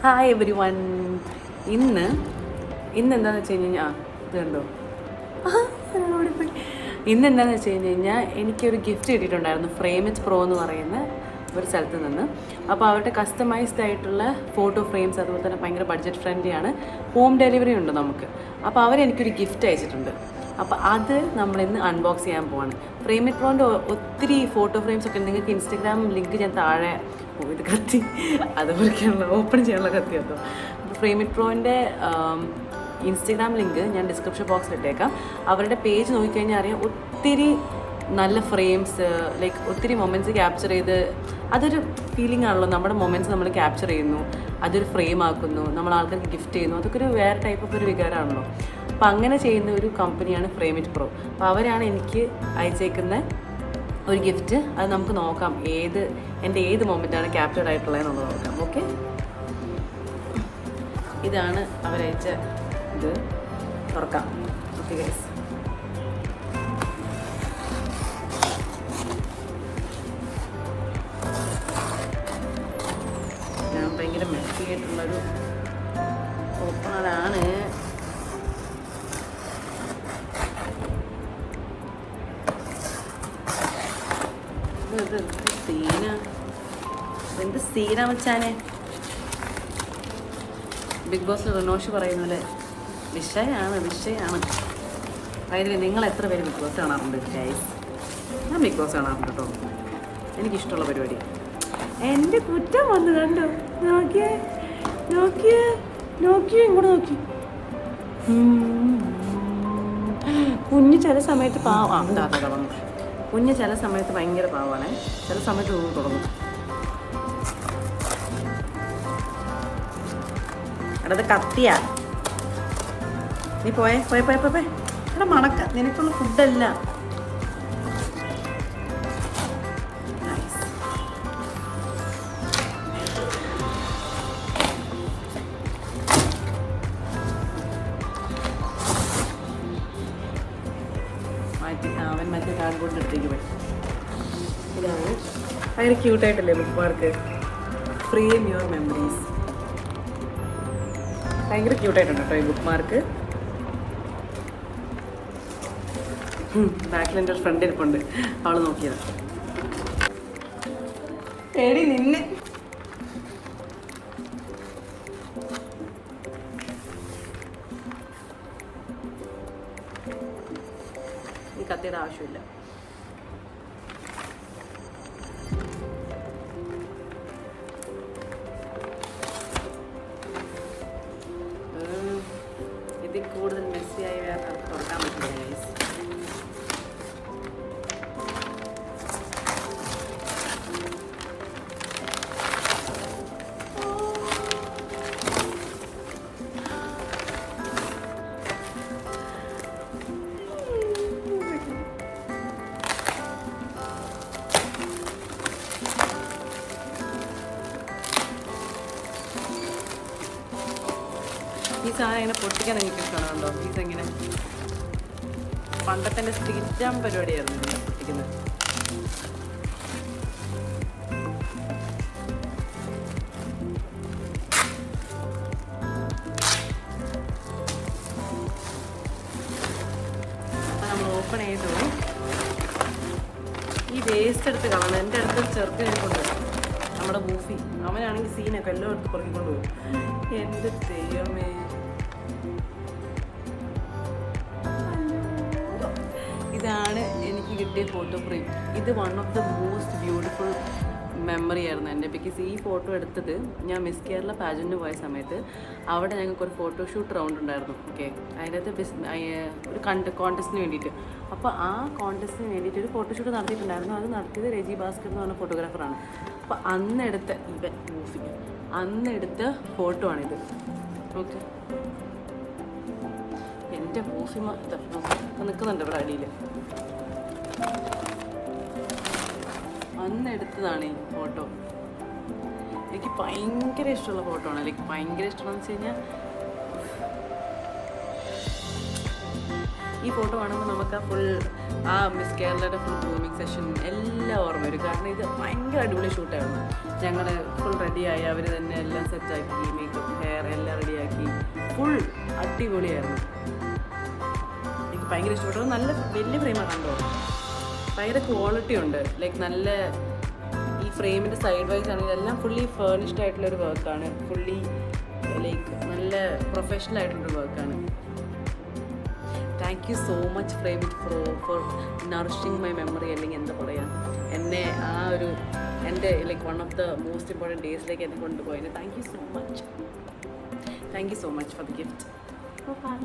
Hi every one. ഇന്ന് എന്താണെന്ന് വെച്ച് കഴിഞ്ഞാൽ ഇതുണ്ടോ, ഇന്ന് എന്താണെന്ന് വെച്ച് കഴിഞ്ഞാൽ എനിക്കൊരു ഗിഫ്റ്റ് കിട്ടിയിട്ടുണ്ടായിരുന്നു ഫ്രെയിമിറ്റ് പ്രോ എന്ന് പറയുന്ന ഒരു സ്ഥലത്ത് നിന്ന്. അപ്പോൾ അവരുടെ കസ്റ്റമൈസ്ഡ് ആയിട്ടുള്ള ഫോട്ടോ ഫ്രെയിംസ്, അതുപോലെ തന്നെ ഭയങ്കര ബഡ്ജറ്റ് ഫ്രണ്ട്ലി ആണ്, ഹോം ഡെലിവറി ഉണ്ട് നമുക്ക്. അപ്പോൾ അവരെനിക്കൊരു ഗിഫ്റ്റ് അയച്ചിട്ടുണ്ട്. അപ്പോൾ അത് നമ്മളിന്ന് അൺബോക്സ് ചെയ്യാൻ പോവാണ്. ഫ്രെയിമിറ്റ് പ്രോൻ്റെ ഒത്തിരി ഫോട്ടോ ഫ്രെയിംസ് ഒക്കെ നിങ്ങൾക്ക് ഇൻസ്റ്റഗ്രാം ലിങ്ക് ഞാൻ താഴെ, ഇത് കത്തി അതുപോലെയൊക്കെയുള്ള ഓപ്പൺ ചെയ്യാനുള്ള കത്തി കേട്ടോ. അപ്പോൾ ഫ്രെയിമിറ്റ് പ്രോൻ്റെ ഇൻസ്റ്റഗ്രാം ലിങ്ക് ഞാൻ ഡിസ്ക്രിപ്ഷൻ ബോക്സിൽ ഇട്ടേക്കാം. അവരുടെ പേജ് നോക്കിക്കഴിഞ്ഞാൽ അറിയാം, ഒത്തിരി നല്ല ഫ്രെയിംസ്, ലൈക്ക് ഒത്തിരി മൊമെൻറ്റ്സ് ക്യാപ്ചർ ചെയ്ത്, അതൊരു ഫീലിംഗ് ആണല്ലോ, നമ്മുടെ മൊമെൻറ്റ്സ് നമ്മൾ ക്യാപ്ചർ ചെയ്യുന്നു, അതൊരു ഫ്രെയിം ആക്കുന്നു, നമ്മൾ ആൾക്കാർക്ക് ഗിഫ്റ്റ് ചെയ്യുന്നു, അതൊക്കെ ഒരു വേറെ ടൈപ്പ് ഓഫ് ഒരു വികാരമാണല്ലോ. അപ്പോൾ അങ്ങനെ ചെയ്യുന്ന ഒരു കമ്പനിയാണ് ഫ്രെയിമിറ്റ് പ്രോ. അപ്പോൾ അവരാണ് എനിക്ക് അയച്ചേക്കുന്ന ഒരു ഗിഫ്റ്റ്. അത് നമുക്ക് നോക്കാം, എൻ്റെ ഏത് മൊമെൻറ്റാണ് ക്യാപ്ചർഡ് ആയിട്ടുള്ളതെന്നുള്ളത് നോക്കാം. ഓക്കെ, ഇതാണ് അവരയച്ച ഇത്. തുറക്കാം. ഓക്കെ ഗൈസ്, ഞാൻ ഭയങ്കര മെസ്സി ആയിട്ടുള്ളൊരു ഓപ്പണറാണ്. എന്ത് സീന വെച്ചാനെ. ബിഗ് ബോസ് റിനോഷ് പറയുന്നത് വിഷയമാണ്. അതായത് നിങ്ങൾ എത്ര പേര് ബിഗ് ബോസ് കാണാറുണ്ട് ഗൈസ്? ഞാൻ ബിഗ് ബോസ് കാണാറുണ്ട് കേട്ടോ, എനിക്കിഷ്ടമുള്ള പരിപാടി. എൻ്റെ കുറ്റം വന്ന് കണ്ടോ, നോക്കിയേ ഇങ്ങോട്ട് നോക്കി. കുഞ്ഞ് ചില സമയത്ത് വന്നു. കുഞ്ഞ് ചില സമയത്ത് ഭയങ്കര പാവാണ്, ചില സമയത്ത് തുടങ്ങും. എടത് കത്തിയാ, നീ പോയേ എടാ മണക്ക, നിനക്കുള്ള ഫുഡല്ല. അവൻ മറ്റേ കാർഡ് ബോർഡിൻ്റെ അടുത്തേക്ക് പോയി. ഇതാണ് ഭയങ്കര ക്യൂട്ടായിട്ടല്ലേ bookmark, frame your memories. ഭയങ്കര ക്യൂട്ടായിട്ടുണ്ട് കേട്ടോ ഈ ബുക്ക് മാർക്ക്. ബാക്കിൽ എൻ്റെ ഒരു ഫ്രണ്ട് ഇരിപ്പുണ്ട്, അവൾ നോക്കിയതാണ്. എടി നിന്നെ ഈ കത്തിയുടെ ആവശ്യമില്ല. ഇതിൽ കൂടുതൽ മെസ്സിയായി വേറെ നമുക്ക് തുറക്കാൻ പറ്റില്ല ഗൈസ്. ഈ സാധനം ഇങ്ങനെ പൊട്ടിക്കാൻ എനിക്ക് ഇഷ്ടമാണ് കേട്ടോ. പീസ് എങ്ങനെ പണ്ടത്തെ എൻ്റെ സ്ഥിരം പരിപാടിയായിരുന്നു ഇങ്ങനെ പൊട്ടിക്കുന്നത്. അപ്പം നമ്മൾ ഓപ്പൺ ചെയ്തു. ഈ വേസ്റ്റ് എടുത്ത് കളയണം. എൻ്റെ അടുത്ത് ചെറുക്കിനെക്കൊണ്ട് നമ്മുടെ ബൂഫി, അവനാണെങ്കിൽ സീനൊക്കെ എല്ലാം എടുത്ത് പുറകിക്കൊണ്ട് പോകും. എൻ്റെ ദൈവമേ, ഇതാണ് എനിക്ക് കിട്ടിയ ഫോട്ടോ ഫ്രെയിം. ഇത് one of the most beautiful memory ആയിരുന്നു എൻ്റെ. ബിക്കോസ് ഈ ഫോട്ടോ എടുത്തത് ഞാൻ മിസ് കേരള പാജൻറ്റിന് പോയ സമയത്ത് അവിടെ ഞങ്ങൾക്കൊരു ഫോട്ടോഷൂട്ട് റൗണ്ട് ഉണ്ടായിരുന്നു. ഓക്കെ, അതിനകത്ത് ഒരു കോൺടെസ്റ്റിന് വേണ്ടിയിട്ട്. അപ്പോൾ ആ കോൺടെസ്റ്റിന് വേണ്ടിയിട്ട് ഒരു ഫോട്ടോഷൂട്ട് നടത്തിയിട്ടുണ്ടായിരുന്നു. അത് നടത്തിയത് രജി ഭാസ്കർ എന്ന് പറഞ്ഞ ഫോട്ടോഗ്രാഫറാണ്. അപ്പോൾ അന്നെടുത്ത അന്നെടുത്ത ഫോട്ടോ ആണിത്. ഓക്കെ, എൻ്റെ മൂഫിമ നിൽക്കുന്നുണ്ട് ഇവിടെ അടിയിൽ. അന്നെടുത്തതാണ് ഈ ഫോട്ടോ. എനിക്ക് ഭയങ്കര ഇഷ്ടമുള്ള ഫോട്ടോ ആണ്. ലൈക്ക് ഭയങ്കര ഇഷ്ടമെന്ന് വെച്ച് കഴിഞ്ഞാൽ ഈ ഫോട്ടോ കാണുമ്പോൾ നമുക്ക് ആ ഫുൾ ആ മിസ് കേരളയുടെ ഫുൾ ഗ്രൂമിങ് സെഷൻ എല്ലാം ഓർമ്മ വരും. കാരണം ഇത് ഭയങ്കര അടിപൊളി ഷൂട്ടായിരുന്നു. ഞങ്ങൾ ഫുൾ റെഡിയായി, അവർ തന്നെ എല്ലാം സെറ്റാക്കി മേക്കപ്പ് ഫുൾ അടിപൊളിയായിരുന്നു. എനിക്ക് ഭയങ്കര ഇഷ്ടപ്പെട്ടു. നല്ല വലിയ ഫ്രെയിമാണ് കണ്ടോ, ഭയങ്കര ക്വാളിറ്റി ഉണ്ട്. ലൈക്ക് നല്ല ഈ ഫ്രെയിമിൻ്റെ സൈഡ് വൈസ് ആണെങ്കിൽ എല്ലാം ഫുള്ളി ഫേർണിഷ്ഡ് ആയിട്ടുള്ളൊരു വർക്കാണ്. ഫുള്ളി ലൈക്ക് നല്ല പ്രൊഫഷണൽ ആയിട്ടുള്ളൊരു വർക്കാണ്. Thank you so much Frameit pro for nourishing my memory. അല്ലെങ്കിൽ എന്താ പറയുക, എന്നെ ആ ഒരു എൻ്റെ like one of the most important ഡേയ്സിലേക്ക് എന്നെ കൊണ്ടുപോയത്. Thank you so much. Thank you so much for the gift. By.